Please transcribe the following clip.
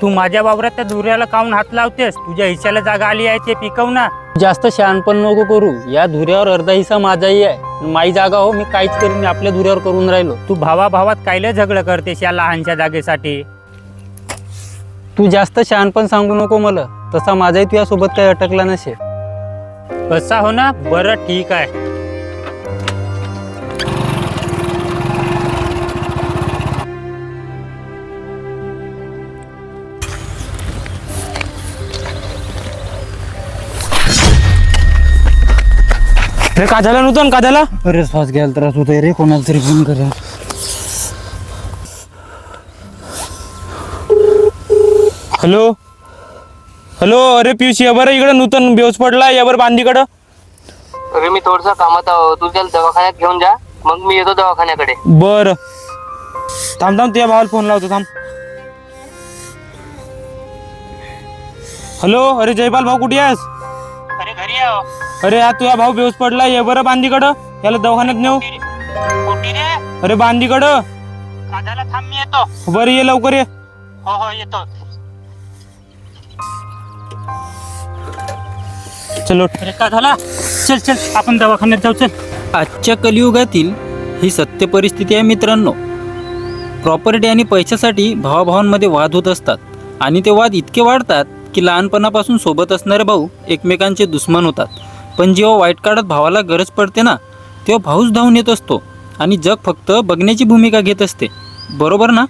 तू माझ्या वावरात त्या धुऱ्याला काऊन हात लावतेस? तुझ्या हिश्श्याला जागा आली आहे ते पिकव ना. जास्त शहाणपण नको करू. या धुऱ्यावर अर्धा हिस्सा माझाही आहे. माई जागा हो, मी काहीच करीन. मी आपल्या धुऱ्यावर करून राहिलो. तू भावाभावात कायले झगडं करतेस या लहानशा जागेसाठी? तू जास्त शहाणपण सांगू नको मला. तसा माझाही तुझ्यासोबत काही अटकला नसेल. कसा हो ना? बरं ठीक आहे. रे का झालं नूतन, का झालं? अरे श्वास घ्यायला त्रास होतोय रे. कोणाला तरी फोन करा. Hello hello. अरे पियुष या बरं इकडं, नूतन बेवस पडला या बरं बांधीकडं. अरे मी थोडसा कामात आहो, तू त्याला दवाखान्यात घेऊन जा, मग मी येतो दवाखान्याकडे. बरं थांब थांब, तुझ्या भावाला फोन लावतो थांब. हॅलो. अरे जयपाल भाऊ कुठे आहेस? अरे घरी आहो. अरे हा तुझा भाऊ बेवस पडला, ये बरं बांधीकडं. याला दवाखान्यात नेऊ. कुठे रे? अरे बांधीकडं. का झालं? थांब मी येतो. बरं ये लवकर ये. हो हो येतो. चलो. अरे का झाला? चल चल आपण दवाखान्यात जाऊ. चल. आजच्या कलियुगातील ही सत्य परिस्थिती आहे मित्रांनो. प्रॉपर्टी आणि पैशासाठी भावाभावांमध्ये वाद होत असतात आणि ते वाद इतके वाढतात की लहानपणापासून सोबत असणारे भाऊ एकमेकांचे दुश्मन होतात. पण जेव्हा वाईट काळात भावाला गरज पडते ना, तेव्हा भाऊच धावून येत असतो आणि जग फक्त बघण्याची भूमिका घेत असते. बरोबर ना?